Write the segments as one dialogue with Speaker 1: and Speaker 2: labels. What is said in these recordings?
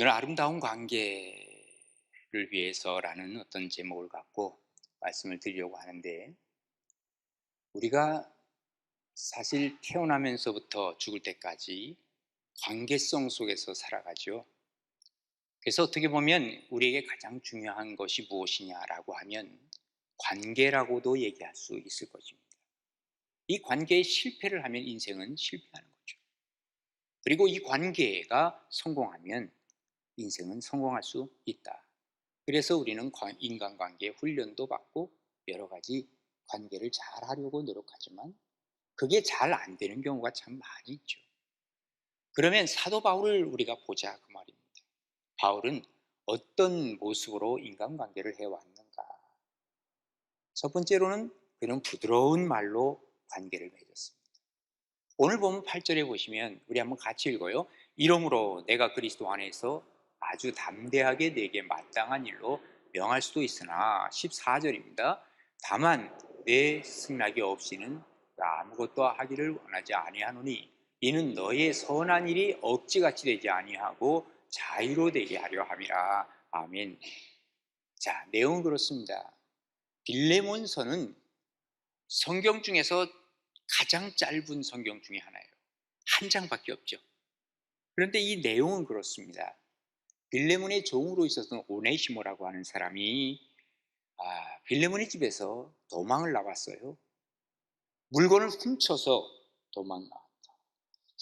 Speaker 1: 오늘 아름다운 관계를 위해서라는 어떤 제목을 갖고 말씀을 드리려고 하는데, 우리가 사실 태어나면서부터 죽을 때까지 관계성 속에서 살아가죠. 그래서 어떻게 보면 우리에게 가장 중요한 것이 무엇이냐라고 하면 관계라고도 얘기할 수 있을 것입니다. 이 관계에 실패를 하면 인생은 실패하는 거죠. 그리고 이 관계가 성공하면 인생은 성공할 수 있다. 그래서 우리는 인간관계 훈련도 받고 여러 가지 관계를 잘 하려고 노력하지만 그게 잘 안 되는 경우가 참 많이 있죠. 그러면 사도 바울을 우리가 보자 그 말입니다. 바울은 어떤 모습으로 인간관계를 해왔는가? 첫 번째로는 그는 부드러운 말로 관계를 맺었습니다. 오늘 보면 8절에 보시면 우리 한번 같이 읽어요. 이러므로 내가 그리스도 안에서 아주 담대하게 내게 마땅한 일로 명할 수도 있으나 14절입니다. 다만 내 승낙이 없이는 아무것도 하기를 원하지 아니하노니 이는 너의 선한 일이 억지같이 되지 아니하고 자유로 되게 하려 함이라. 아멘. 자, 내용은 그렇습니다. 빌레몬서는 성경 중에서 가장 짧은 성경 중에 하나예요. 한 장밖에 없죠. 그런데 이 내용은 그렇습니다. 빌레몬의 종으로 있었던 오네시모라고 하는 사람이 빌레몬의 집에서 도망을 나왔어요. 물건을 훔쳐서 도망 나왔다.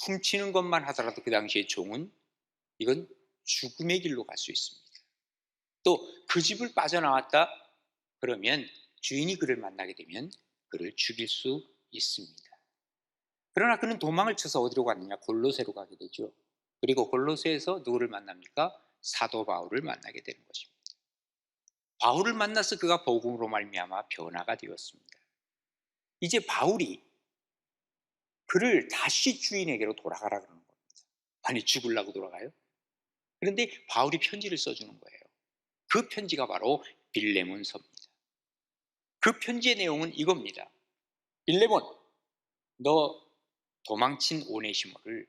Speaker 1: 훔치는 것만 하더라도 그 당시에 종은 이건 죽음의 길로 갈 수 있습니다. 또 그 집을 빠져나왔다 그러면 주인이 그를 만나게 되면 그를 죽일 수 있습니다. 그러나 그는 도망을 쳐서 어디로 갔느냐? 골로새로 가게 되죠. 그리고 골로새에서 누구를 만납니까? 사도 바울을 만나게 되는 것입니다. 바울을 만나서 그가 복음으로 말미암아 변화가 되었습니다. 이제 바울이 그를 다시 주인에게로 돌아가라 그러는 겁니다. 아니, 죽으려고 돌아가요? 그런데 바울이 편지를 써주는 거예요. 그 편지가 바로 빌레몬서입니다. 그 편지의 내용은 이겁니다. 빌레몬, 너 도망친 오네시모를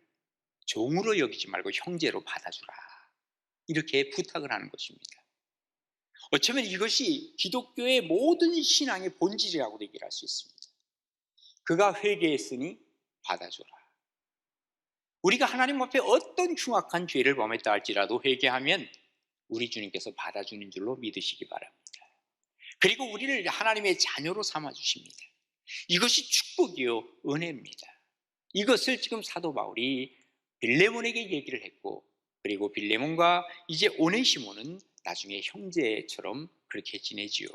Speaker 1: 종으로 여기지 말고 형제로 받아주라. 이렇게 부탁을 하는 것입니다. 어쩌면 이것이 기독교의 모든 신앙의 본질이라고도 얘기를 할 수 있습니다. 그가 회개했으니 받아줘라. 우리가 하나님 앞에 어떤 흉악한 죄를 범했다 할지라도 회개하면 우리 주님께서 받아주는 줄로 믿으시기 바랍니다. 그리고 우리를 하나님의 자녀로 삼아주십니다. 이것이 축복이요 은혜입니다. 이것을 지금 사도 바울이 빌레몬에게 얘기를 했고, 그리고 빌레몬과 이제 오네시모는 나중에 형제처럼 그렇게 지내지요.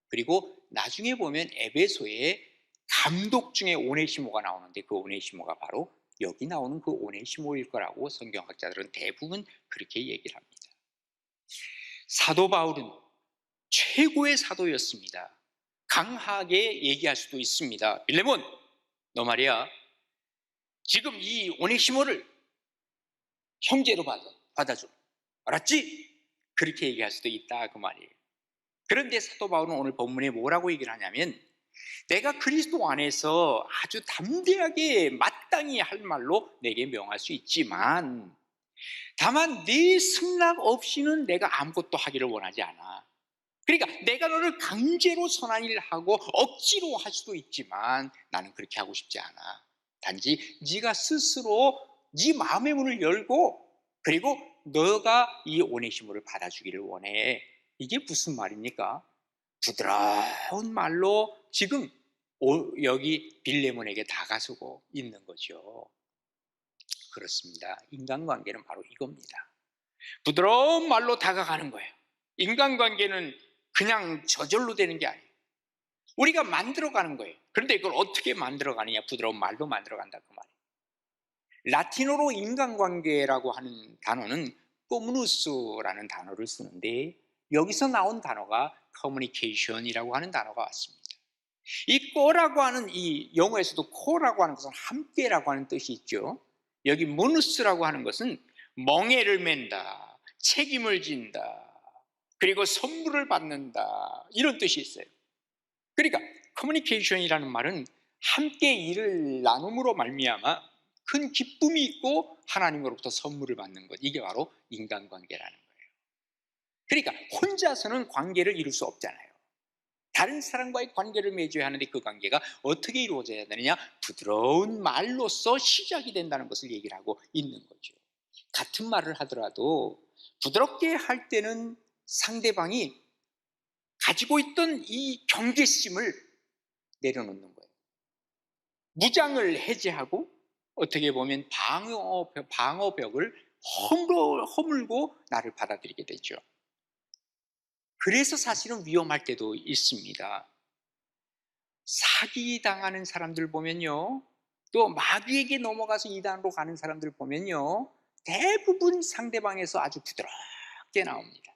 Speaker 1: 그리고 나중에 보면 에베소에 감독 중에 오네시모가 나오는데 그 오네시모가 바로 여기 나오는 그 오네시모일 거라고 성경학자들은 대부분 그렇게 얘기를 합니다. 사도 바울은 최고의 사도였습니다. 강하게 얘기할 수도 있습니다. 빌레몬, 너 말이야, 지금 이 오네시모를 형제로 받아줘. 알았지? 그렇게 얘기할 수도 있다 그 말이에요. 그런데 사도 바울은 오늘 본문에 뭐라고 얘기를 하냐면, 내가 그리스도 안에서 아주 담대하게 마땅히 할 말로 내게 명할 수 있지만 다만 네 승낙 없이는 내가 아무것도 하기를 원하지 않아. 그러니까 내가 너를 강제로 선한 일을 하고 억지로 할 수도 있지만 나는 그렇게 하고 싶지 않아. 단지 네가 스스로 네 마음의 문을 열고 그리고 너가 이 오네시모를 받아주기를 원해. 이게 무슨 말입니까? 부드러운 말로 지금 여기 빌레몬에게 다가서고 있는 거죠. 그렇습니다. 인간관계는 바로 이겁니다. 부드러운 말로 다가가는 거예요. 인간관계는 그냥 저절로 되는 게 아니에요. 우리가 만들어가는 거예요. 그런데 이걸 어떻게 만들어가느냐? 부드러운 말로 만들어간다 그 말이에요. 라틴어로 인간관계라고 하는 단어는 꼬무누스라는 단어를 쓰는데 여기서 나온 단어가 커뮤니케이션이라고 하는 단어가 왔습니다. 이 꼬라고 하는 이 영어에서도 코라고 하는 것은 함께라고 하는 뜻이 있죠. 여기 무누스라고 하는 것은 멍에를 맨다, 책임을 진다, 그리고 선물을 받는다, 이런 뜻이 있어요. 그러니까 커뮤니케이션이라는 말은 함께 일을 나눔으로 말미암아 큰 기쁨이 있고 하나님으로부터 선물을 받는 것, 이게 바로 인간관계라는 거예요. 그러니까 혼자서는 관계를 이룰 수 없잖아요. 다른 사람과의 관계를 맺어야 하는데 그 관계가 어떻게 이루어져야 되느냐? 부드러운 말로써 시작이 된다는 것을 얘기를 하고 있는 거죠. 같은 말을 하더라도 부드럽게 할 때는 상대방이 가지고 있던 이 경계심을 내려놓는 거예요. 무장을 해제하고 어떻게 보면 방어벽을 허물고 나를 받아들이게 되죠. 그래서 사실은 위험할 때도 있습니다. 사기당하는 사람들 보면요, 또 마귀에게 넘어가서 이단으로 가는 사람들 보면요, 대부분 상대방에서 아주 부드럽게 나옵니다.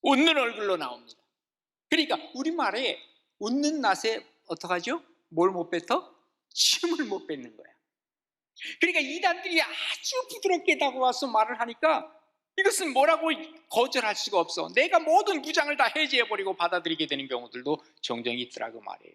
Speaker 1: 웃는 얼굴로 나옵니다. 그러니까 우리말에 웃는 낯에 어떡하죠? 뭘 못 뱉어? 침을 못 뱉는 거야. 그러니까 이단들이 아주 부드럽게 다가와서 말을 하니까 이것은 뭐라고 거절할 수가 없어. 내가 모든 무장을 다 해제해버리고 받아들이게 되는 경우들도 종종 있더라고 말이에요.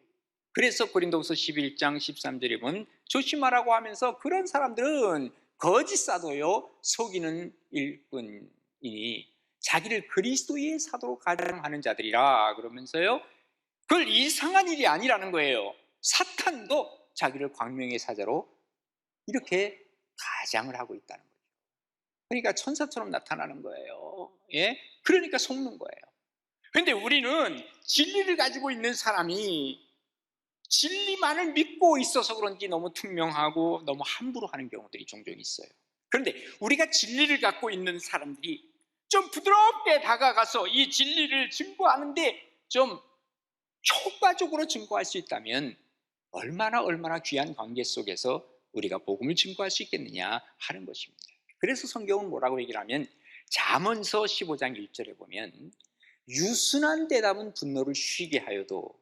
Speaker 1: 그래서 고린도후서 11장 13절에 보면 조심하라고 하면서 그런 사람들은 거짓 사도요 속이는 일뿐이니 자기를 그리스도의 사도로 가장하는 자들이라 그러면서요, 그걸 이상한 일이 아니라는 거예요. 사탄도 자기를 광명의 사자로 이렇게 가장을 하고 있다는 거죠. 그러니까 천사처럼 나타나는 거예요. 예? 그러니까 속는 거예요. 그런데 우리는 진리를 가지고 있는 사람이 진리만을 믿고 있어서 그런지 너무 투명하고 너무 함부로 하는 경우들이 종종 있어요. 그런데 우리가 진리를 갖고 있는 사람들이 좀 부드럽게 다가가서 이 진리를 증거하는데 좀 효과적으로 증거할 수 있다면 얼마나 귀한 관계 속에서 우리가 복음을 증거할 수 있겠느냐 하는 것입니다. 그래서 성경은 뭐라고 얘기를 하면 잠언서 15장 1절에 보면 유순한 대답은 분노를 쉬게 하여도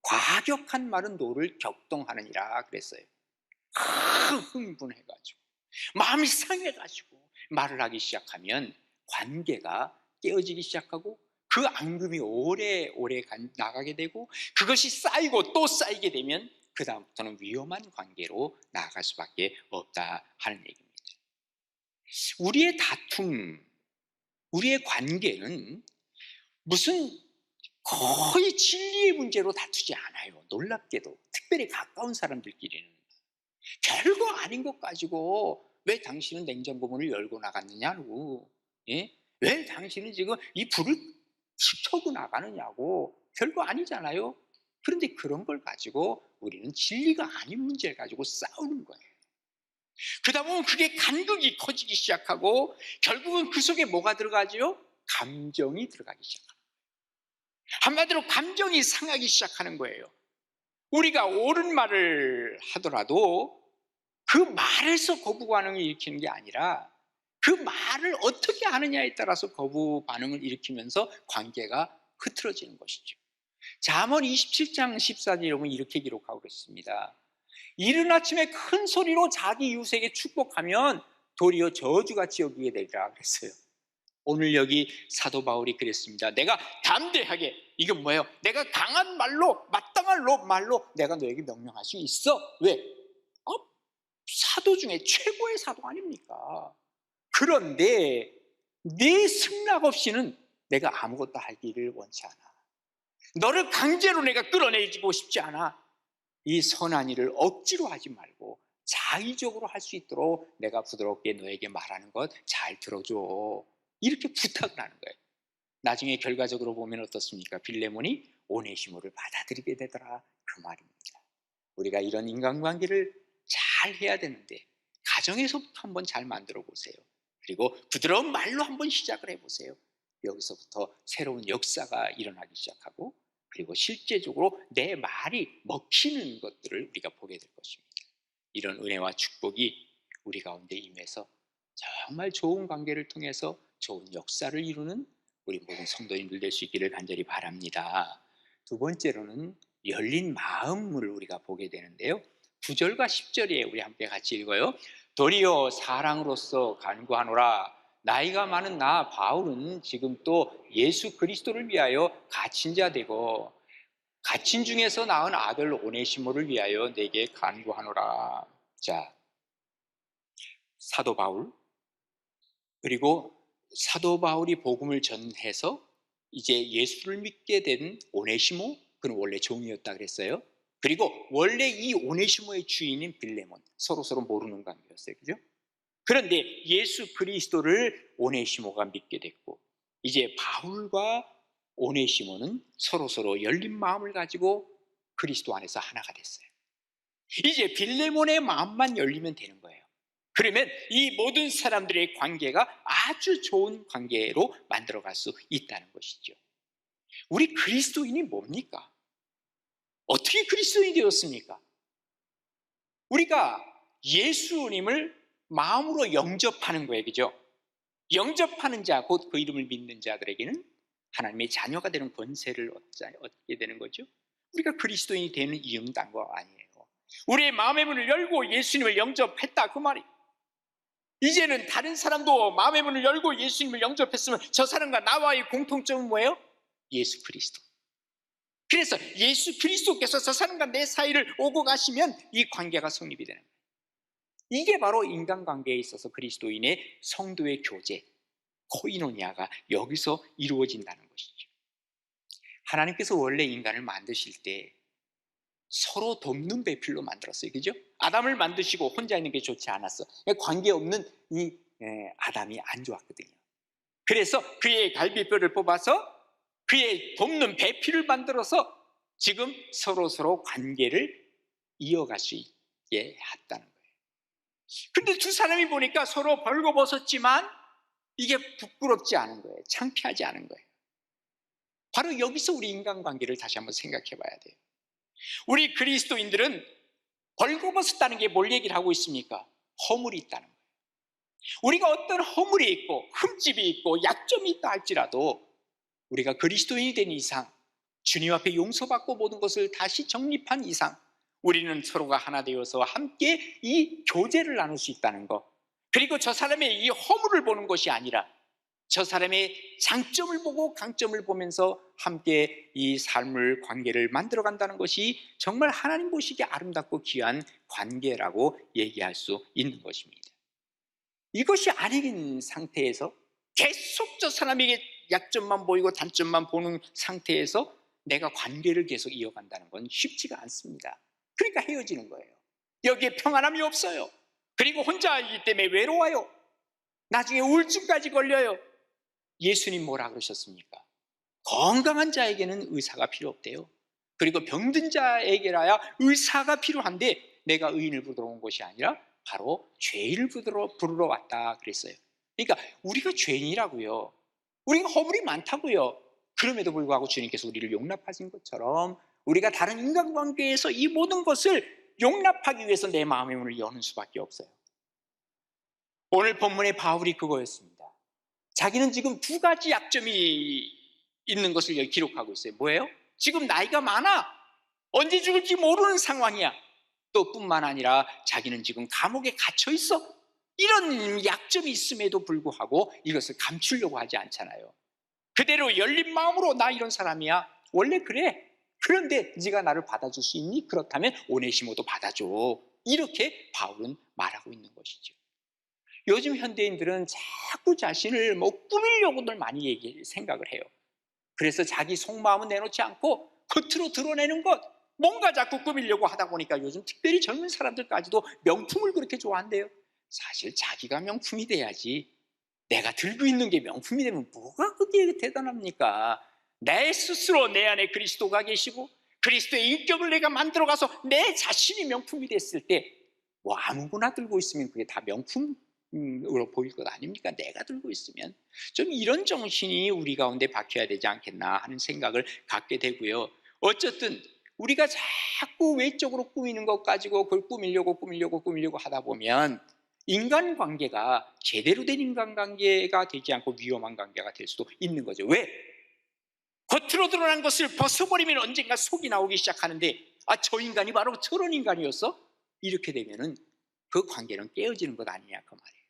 Speaker 1: 과격한 말은 노를 격동하느니라 그랬어요. 흥분해가지고 마음이 상해가지고 말을 하기 시작하면 관계가 깨어지기 시작하고 그 앙금이 오래오래 나가게 되고 그것이 쌓이고 또 쌓이게 되면 그 다음부터는 위험한 관계로 나아갈 수밖에 없다 하는 얘기입니다. 우리의 다툼, 우리의 관계는 무슨 거의 진리의 문제로 다투지 않아요. 놀랍게도 특별히 가까운 사람들끼리는 별거 아닌 것 가지고 왜 당신은 냉장고 문을 열고 나갔느냐고, 예? 왜 당신은 지금 이 불을 켜고 나가느냐고, 별거 아니잖아요. 그런데 그런 걸 가지고 우리는 진리가 아닌 문제를 가지고 싸우는 거예요. 그러다 보면 그게 간극이 커지기 시작하고 결국은 그 속에 뭐가 들어가죠? 감정이 들어가기 시작합니다. 한마디로 감정이 상하기 시작하는 거예요. 우리가 옳은 말을 하더라도 그 말에서 거부 반응을 일으키는 게 아니라 그 말을 어떻게 하느냐에 따라서 거부 반응을 일으키면서 관계가 흐트러지는 것이죠. 잠언 27장 14절에 보면 이렇게 기록하고 있습니다. 이른 아침에 큰 소리로 자기 이웃에게 축복하면 도리어 저주같이 여기게 되리라 그랬어요. 오늘 여기 사도 바울이 그랬습니다. 내가 담대하게, 이건 뭐예요? 내가 강한 말로, 마땅한 말로 내가 너에게 명령할 수 있어. 왜? 사도 중에 최고의 사도 아닙니까? 그런데 네 승낙 없이는 내가 아무것도 하기를 원치 않아. 너를 강제로 내가 끌어내고 싶지 않아. 이 선한 일을 억지로 하지 말고 자의적으로 할 수 있도록 내가 부드럽게 너에게 말하는 것 잘 들어줘. 이렇게 부탁을 하는 거예요. 나중에 결과적으로 보면 어떻습니까? 빌레몬이 오네시모를 받아들이게 되더라, 그 말입니다. 우리가 이런 인간관계를 잘 해야 되는데 가정에서부터 한번 잘 만들어 보세요. 그리고 부드러운 말로 한번 시작을 해보세요. 여기서부터 새로운 역사가 일어나기 시작하고 그리고 실제적으로 내 말이 먹히는 것들을 우리가 보게 될 것입니다. 이런 은혜와 축복이 우리 가운데 임해서 정말 좋은 관계를 통해서 좋은 역사를 이루는 우리 모든 성도님들 될 수 있기를 간절히 바랍니다. 두 번째로는 열린 마음을 우리가 보게 되는데요, 9절과 10절에 우리 함께 같이 읽어요. 도리어 사랑으로서 간구하노라. 나이가 많은 나 바울은 지금 또 예수 그리스도를 위하여 갇힌 자 되고 갇힌 중에서 낳은 아들 오네시모를 위하여 내게 간구하노라. 자, 사도 바울, 그리고 사도 바울이 복음을 전해서 이제 예수를 믿게 된 오네시모, 그는 원래 종이었다 그랬어요. 그리고 원래 이 오네시모의 주인인 빌레몬, 서로 모르는 관계였어요. 그죠? 그런데 예수 그리스도를 오네시모가 믿게 됐고, 이제 바울과 오네시모는 서로 열린 마음을 가지고 그리스도 안에서 하나가 됐어요. 이제 빌레몬의 마음만 열리면 되는 거예요. 그러면 이 모든 사람들의 관계가 아주 좋은 관계로 만들어갈 수 있다는 것이죠. 우리 그리스도인이 뭡니까? 어떻게 그리스도인이 되었습니까? 우리가 예수님을 마음으로 영접하는 거예요. 그죠? 영접하는 자, 곧 그 이름을 믿는 자들에게는 하나님의 자녀가 되는 권세를 얻게 되는 거죠. 우리가 그리스도인이 되는 이유는 딴 거 아니에요. 우리의 마음의 문을 열고 예수님을 영접했다, 그 말이. 이제는 다른 사람도 마음의 문을 열고 예수님을 영접했으면 저 사람과 나와의 공통점은 뭐예요? 예수 그리스도. 그래서 예수 그리스도께서 저 사람과 내 사이를 오고 가시면 이 관계가 성립이 되는 거예요. 이게 바로 인간관계에 있어서 그리스도인의 성도의 교제, 코이노니아가 여기서 이루어진다는 것이죠. 하나님께서 원래 인간을 만드실 때 서로 돕는 배필로 만들었어요. 그죠? 아담을 만드시고 혼자 있는 게 좋지 않았어. 관계없는 이 아담이 안 좋았거든요. 그래서 그의 갈비뼈를 뽑아서 그의 돕는 배필을 만들어서 지금 서로 관계를 이어갈 수 있게 했다는 거예요. 근데 두 사람이 보니까 서로 벌거벗었지만 이게 부끄럽지 않은 거예요. 창피하지 않은 거예요. 바로 여기서 우리 인간관계를 다시 한번 생각해 봐야 돼요. 우리 그리스도인들은 벌거벗었다는 게 뭘 얘기를 하고 있습니까? 허물이 있다는 거예요. 우리가 어떤 허물이 있고 흠집이 있고 약점이 있다 할지라도 우리가 그리스도인이 된 이상, 주님 앞에 용서받고 모든 것을 다시 정립한 이상, 우리는 서로가 하나 되어서 함께 이 교제를 나눌 수 있다는 것, 그리고 저 사람의 이 허물을 보는 것이 아니라 저 사람의 장점을 보고 강점을 보면서 함께 이 삶을, 관계를 만들어 간다는 것이 정말 하나님 보시기에 아름답고 귀한 관계라고 얘기할 수 있는 것입니다. 이것이 아닌 상태에서 계속 저 사람에게 약점만 보이고 단점만 보는 상태에서 내가 관계를 계속 이어간다는 건 쉽지가 않습니다. 그러니까 헤어지는 거예요. 여기에 평안함이 없어요. 그리고 혼자이기 때문에 외로워요. 나중에 우울증까지 걸려요. 예수님 뭐라 그러셨습니까? 건강한 자에게는 의사가 필요 없대요. 그리고 병든 자에게라야 의사가 필요한데 내가 의인을 부르러 온 것이 아니라 바로 죄인을 부르러 왔다 그랬어요. 그러니까 우리가 죄인이라고요. 우리가 허물이 많다고요. 그럼에도 불구하고 주님께서 우리를 용납하신 것처럼 우리가 다른 인간관계에서 이 모든 것을 용납하기 위해서 내 마음의 문을 여는 수밖에 없어요. 오늘 본문의 바울이 그거였습니다. 자기는 지금 두 가지 약점이 있는 것을 여기 기록하고 있어요. 뭐예요? 지금 나이가 많아. 언제 죽을지 모르는 상황이야. 또 뿐만 아니라 자기는 지금 감옥에 갇혀 있어. 이런 약점이 있음에도 불구하고 이것을 감추려고 하지 않잖아요. 그대로 열린 마음으로 나 이런 사람이야. 원래 그래. 그런데 네가 나를 받아줄 수 있니? 그렇다면 오네시모도 받아줘. 이렇게 바울은 말하고 있는 것이죠. 요즘 현대인들은 자꾸 자신을 꾸미려고들 많이 생각을 해요. 그래서 자기 속마음은 내놓지 않고 겉으로 드러내는 것, 뭔가 자꾸 꾸미려고 하다 보니까 요즘 특별히 젊은 사람들까지도 명품을 그렇게 좋아한대요. 사실 자기가 명품이 돼야지. 내가 들고 있는 게 명품이 되면 뭐가 그게 대단합니까? 내 스스로 내 안에 그리스도가 계시고 그리스도의 인격을 내가 만들어가서 내 자신이 명품이 됐을 때 뭐 아무거나 들고 있으면 그게 다 명품으로 보일 것 아닙니까? 내가 들고 있으면. 좀 이런 정신이 우리 가운데 박혀야 되지 않겠나 하는 생각을 갖게 되고요. 어쨌든 우리가 자꾸 외적으로 꾸미는 것 가지고 그걸 꾸미려고 하다 보면 인간관계가 제대로 된 인간관계가 되지 않고 위험한 관계가 될 수도 있는 거죠. 왜? 겉으로 드러난 것을 벗어버리면 언젠가 속이 나오기 시작하는데 저 인간이 바로 저런 인간이었어? 이렇게 되면은 그 관계는 깨어지는 것 아니냐 그 말이에요.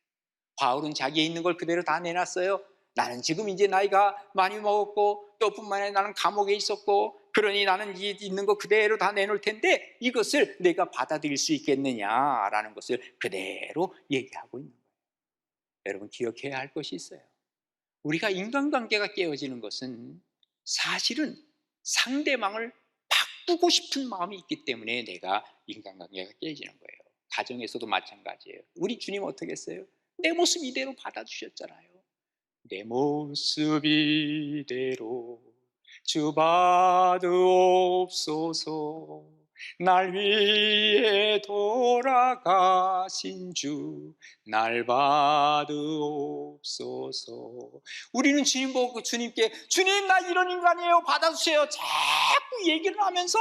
Speaker 1: 바울은 자기에 있는 걸 그대로 다 내놨어요. 나는 지금 이제 나이가 많이 먹었고 또 뿐만 아니라 나는 감옥에 있었고 그러니 나는 있는 거 그대로 다 내놓을 텐데 이것을 내가 받아들일 수 있겠느냐라는 것을 그대로 얘기하고 있는 거예요. 여러분 기억해야 할 것이 있어요. 우리가 인간관계가 깨어지는 것은 사실은 상대방을 바꾸고 싶은 마음이 있기 때문에 내가 인간관계가 깨지는 거예요. 가정에서도 마찬가지예요. 우리 주님 어떻게 했어요? 내 모습 이대로 받아주셨잖아요. 내 모습 이대로 주 받으옵소서. 날 위해 돌아가신 주 날 받으옵소서. 우리는 주님 보고 주님께 주님 나 이런 인간이에요 받아주세요 자꾸 얘기를 하면서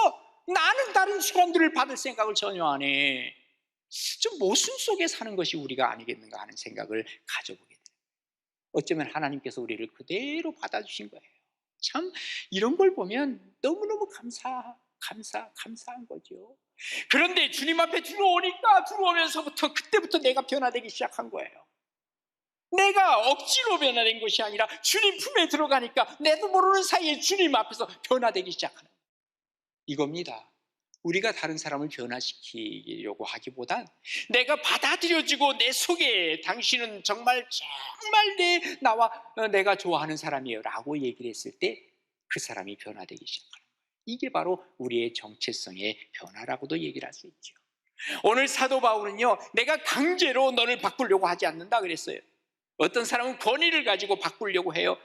Speaker 1: 나는 다른 사람들을 받을 생각을 전혀 안 해. 좀 모순 속에 사는 것이 우리가 아니겠는가 하는 생각을 가져보게 돼요. 어쩌면 하나님께서 우리를 그대로 받아주신 거예요. 참 이런 걸 보면 너무너무 감사한 거죠. 그런데 주님 앞에 들어오면서부터 그때부터 내가 변화되기 시작한 거예요. 내가 억지로 변화된 것이 아니라 주님 품에 들어가니까 내도 모르는 사이에 주님 앞에서 변화되기 시작하는 거예요. 이겁니다. 우리가 다른 사람을 변화시키려고 하기보단 내가 받아들여지고 내 속에 당신은 정말 내가 좋아하는 사람이에요 라고 얘기를 했을 때 그 사람이 변화되기 시작하는 거예요. 이게 바로 우리의 정체성의 변화라고도 얘기를 할 수 있죠. 오늘 사도 바울은요 내가 강제로 너를 바꾸려고 하지 않는다 그랬어요. 어떤 사람은 권위를 가지고 바꾸려고 해요.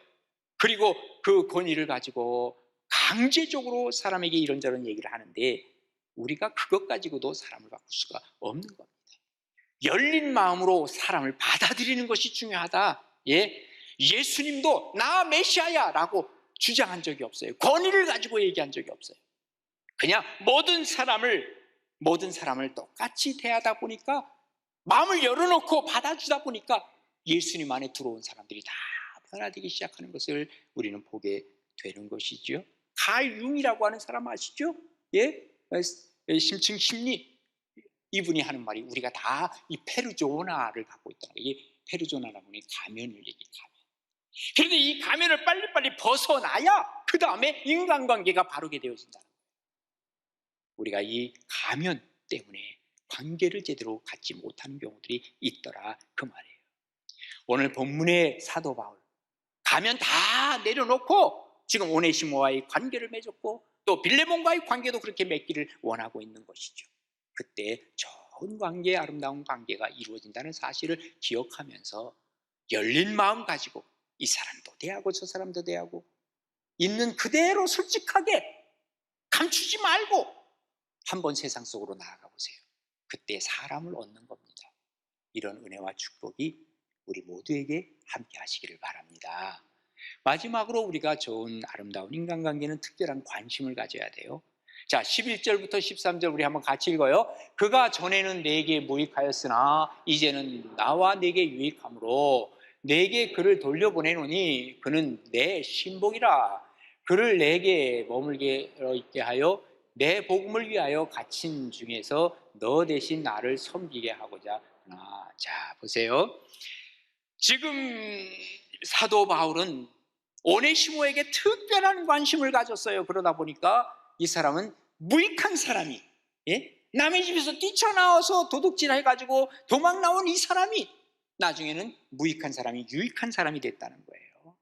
Speaker 1: 그리고 그 권위를 가지고 강제적으로 사람에게 이런저런 얘기를 하는데 우리가 그것 가지고도 사람을 바꿀 수가 없는 겁니다. 열린 마음으로 사람을 받아들이는 것이 중요하다. 예수님도 나 메시아야 라고 주장한 적이 없어요. 권위를 가지고 얘기한 적이 없어요. 그냥 모든 사람을 똑같이 대하다 보니까 마음을 열어놓고 받아주다 보니까 예수님 안에 들어온 사람들이 다 변화되기 시작하는 것을 우리는 보게 되는 것이죠. 칼 융이라고 하는 사람 아시죠? 심층 심리 이분이 하는 말이 우리가 다 이 페르조나를 갖고 있다는 거예요. 이 페르조나라고 하는 가면을 얘기해요. 그런데 이 가면을 빨리빨리 벗어나야 그 다음에 인간관계가 바르게 되어진다는 거예요. 우리가 이 가면 때문에 관계를 제대로 갖지 못하는 경우들이 있더라 그 말이에요. 오늘 본문의 사도 바울 가면 다 내려놓고 지금 오네시모와의 관계를 맺었고 또 빌레몬과의 관계도 그렇게 맺기를 원하고 있는 것이죠. 그때 좋은 관계, 아름다운 관계가 이루어진다는 사실을 기억하면서 열린 마음 가지고 이 사람도 대하고 저 사람도 대하고 있는 그대로 솔직하게 감추지 말고 한번 세상 속으로 나아가 보세요. 그때 사람을 얻는 겁니다. 이런 은혜와 축복이 우리 모두에게 함께 하시기를 바랍니다. 마지막으로 우리가 좋은 아름다운 인간관계는 특별한 관심을 가져야 돼요. 자, 11절부터 13절 우리 한번 같이 읽어요. 그가 전에는 내게 무익하였으나 이제는 나와 내게 유익함으로 내게 그를 돌려보내노니 그는 내 신복이라. 그를 내게 머물게 있게 하여 내 복음을 위하여 갇힌 중에서 너 대신 나를 섬기게 하고자 하나. 자, 보세요. 지금 사도 바울은 오네시모에게 특별한 관심을 가졌어요. 그러다 보니까 이 사람은 무익한 사람이, 남의 집에서 뛰쳐나와서 도둑질 해가지고 도망 나온 이 사람이 나중에는 무익한 사람이 유익한 사람이 됐다는 거예요.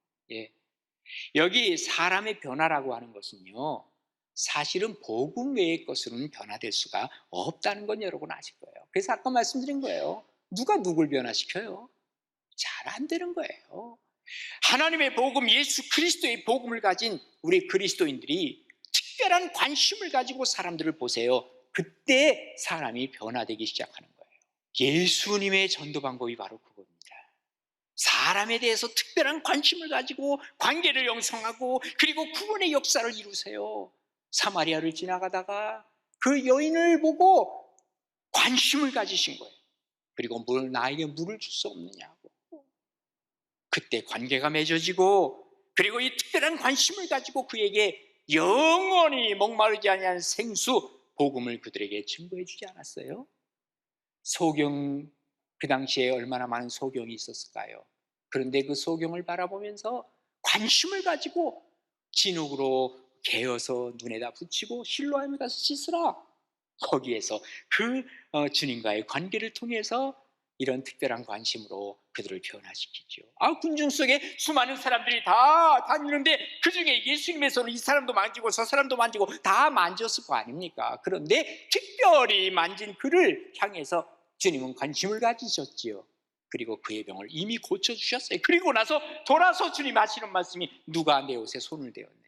Speaker 1: 여기 사람의 변화라고 하는 것은요, 사실은 복음 외의 것으로는 변화될 수가 없다는 건 여러분 아실 거예요. 그래서 아까 말씀드린 거예요. 누가 누굴 변화시켜요? 잘 안 되는 거예요. 하나님의 복음, 예수 그리스도의 복음을 가진 우리 그리스도인들이 특별한 관심을 가지고 사람들을 보세요. 그때 사람이 변화되기 시작하는 거예요. 예수님의 전도 방법이 바로 그겁니다. 사람에 대해서 특별한 관심을 가지고 관계를 형성하고 그리고 구원의 역사를 이루세요. 사마리아를 지나가다가 그 여인을 보고 관심을 가지신 거예요. 그리고 나에게 물을 줄 수 없느냐고. 그때 관계가 맺어지고 그리고 이 특별한 관심을 가지고 그에게 영원히 목마르지 아니한 생수 복음을 그들에게 증거해 주지 않았어요? 소경, 그 당시에 얼마나 많은 소경이 있었을까요? 그런데 그 소경을 바라보면서 관심을 가지고 진흙으로 개어서 눈에다 붙이고 실로암에 가서 씻으라. 거기에서 그 주님과의 관계를 통해서 이런 특별한 관심으로 그들을 변화시키죠. 군중 속에 수많은 사람들이 다 다니는데 그중에 예수님의 손을 이 사람도 만지고 저 사람도 만지고 다 만졌을 거 아닙니까? 그런데 특별히 만진 그를 향해서 주님은 관심을 가지셨지요. 그리고 그의 병을 이미 고쳐주셨어요. 그리고 나서 돌아서 주님 하시는 말씀이 누가 내 옷에 손을 대었느냐.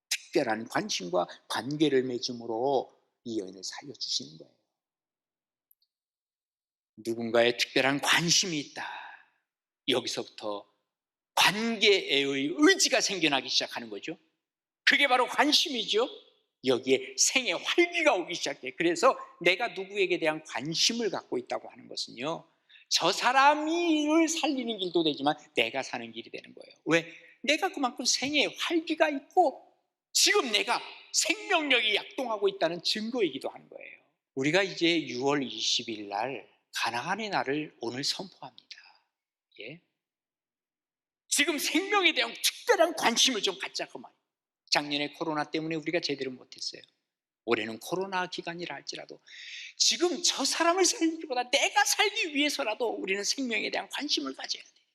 Speaker 1: 특별한 관심과 관계를 맺음으로 이 여인을 살려주시는 거예요. 누군가의 특별한 관심이 있다. 여기서부터 관계의 의지가 생겨나기 시작하는 거죠. 그게 바로 관심이죠. 여기에 생의 활기가 오기 시작해. 그래서 내가 누구에게 대한 관심을 갖고 있다고 하는 것은요, 저 사람을 살리는 길도 되지만 내가 사는 길이 되는 거예요. 왜? 내가 그만큼 생의 활기가 있고 지금 내가 생명력이 약동하고 있다는 증거이기도 하는 거예요. 우리가 이제 6월 20일 날 가나안의 날을 오늘 선포합니다. 예? 지금 생명에 대한 특별한 관심을 좀 갖자고 말이에요. 작년에 코로나 때문에 우리가 제대로 못했어요. 올해는 코로나 기간이라 할지라도 지금 저 사람을 살리기보다 내가 살기 위해서라도 우리는 생명에 대한 관심을 가져야 돼요.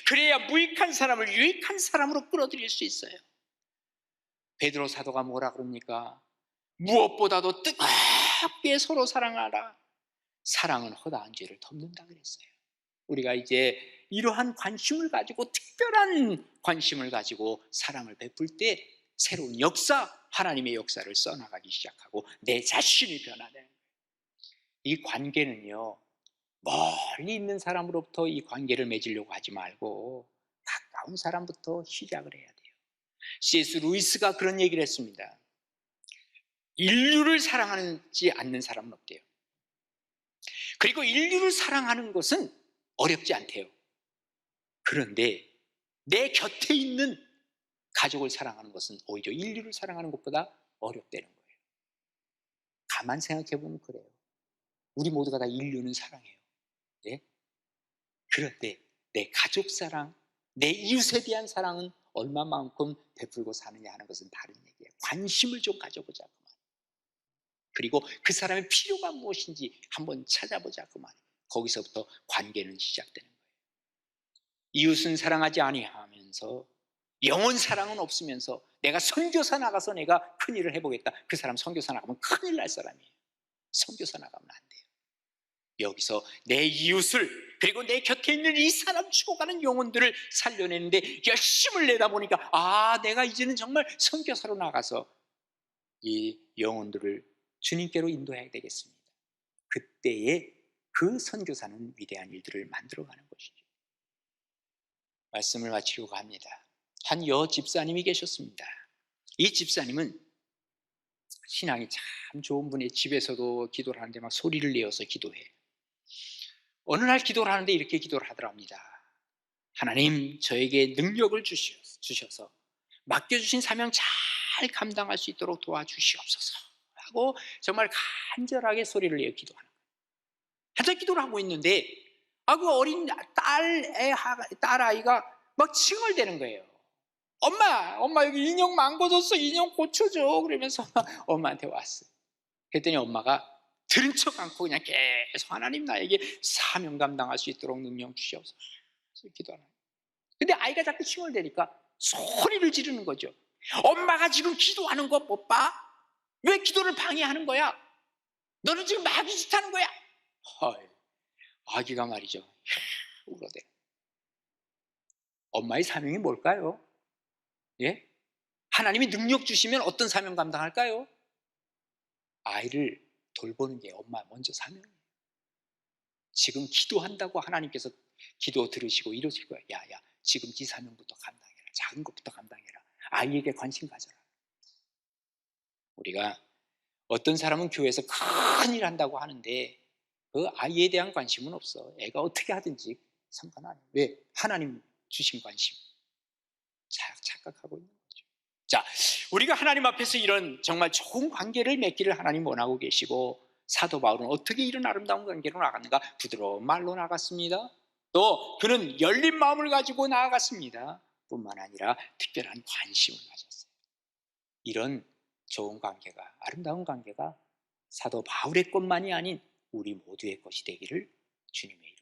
Speaker 1: 그래야 무익한 사람을 유익한 사람으로 끌어들일 수 있어요. 베드로 사도가 뭐라 그럽니까? 무엇보다도 뜨겁게 서로 사랑하라. 사랑은 허다한 죄를 덮는다 그랬어요. 우리가 이제 이러한 관심을 가지고 특별한 관심을 가지고 사랑을 베풀 때 새로운 역사, 하나님의 역사를 써나가기 시작하고 내 자신이 변화되는 거예요. 이 관계는요, 멀리 있는 사람으로부터 이 관계를 맺으려고 하지 말고 가까운 사람부터 시작을 해야 돼요. C.S. 루이스가 그런 얘기를 했습니다. 인류를 사랑하지 않는 사람은 없대요. 그리고 인류를 사랑하는 것은 어렵지 않대요. 그런데 내 곁에 있는 가족을 사랑하는 것은 오히려 인류를 사랑하는 것보다 어렵다는 거예요. 가만 생각해 보면 그래요. 우리 모두가 다 인류는 사랑해요. 예? 그런데 내 가족 사랑, 내 이웃에 대한 사랑은 얼마만큼 베풀고 사느냐 하는 것은 다른 얘기예요. 관심을 좀 가져보자 그 말. 그리고 그 사람의 필요가 무엇인지 한번 찾아보자 그 말. 거기서부터 관계는 시작되는 거예요. 이웃은 사랑하지 아니하면서 영혼 사랑은 없으면서 내가 선교사 나가서 내가 큰일을 해보겠다. 그 사람 선교사 나가면 큰일 날 사람이에요. 선교사 나가면 안 돼요. 여기서 내 이웃을 그리고 내 곁에 있는 이 사람 죽어가는 영혼들을 살려내는데 열심을 내다 보니까 내가 이제는 정말 선교사로 나가서 이 영혼들을 주님께로 인도해야 되겠습니다. 그때에 그 선교사는 위대한 일들을 만들어가는 것이죠. 말씀을 마치려고 합니다. 한 집사님이 계셨습니다. 이 집사님은 신앙이 참 좋은 분의 집에서도 기도를 하는데 막 소리를 내어서 기도해. 어느 날 기도를 하는데 이렇게 기도를 하더랍니다. 하나님, 저에게 능력을 주셔서 맡겨주신 사명 잘 감당할 수 있도록 도와주시옵소서 하고 정말 간절하게 소리를 내어 기도하는 거예요. 한참 기도를 하고 있는데 그 어린 딸아이가 막 칭얼대는 거예요. 엄마 여기 인형 망가졌어. 인형 고쳐줘. 그러면서 엄마한테 왔어요. 그랬더니 엄마가 들은 척 않고 그냥 계속 하나님 나에게 사명 감당할 수 있도록 능력 주시옵소서 기도하는 거예요. 근데 아이가 자꾸 칭얼대니까 소리를 지르는 거죠. 엄마가 지금 기도하는 거 못 봐? 왜 기도를 방해하는 거야? 너는 지금 마귀 짓하는 거야. 아기가 말이죠. 울어대. 엄마의 사명이 뭘까요? 예? 하나님이 능력 주시면 어떤 사명 감당할까요? 아이를 돌보는 게 엄마 먼저 사명이에요. 지금 기도한다고 하나님께서 기도 들으시고 이러실 거예요. 야, 지금 네 사명부터 감당해라. 작은 것부터 감당해라. 아이에게 관심 가져라. 우리가 어떤 사람은 교회에서 큰일 한다고 하는데 그 아이에 대한 관심은 없어. 애가 어떻게 하든지 상관 안 해요. 왜? 하나님 주신 관심 착각하고 있는 거죠. 자, 우리가 하나님 앞에서 이런 정말 좋은 관계를 맺기를 하나님 원하고 계시고 사도 바울은 어떻게 이런 아름다운 관계로 나갔는가? 부드러운 말로 나갔습니다. 또 그는 열린 마음을 가지고 나아갔습니다. 뿐만 아니라 특별한 관심을 가졌어요. 이런 좋은 관계가, 아름다운 관계가 사도 바울의 것만이 아닌 우리 모두의 것이 되기를 주님의 이름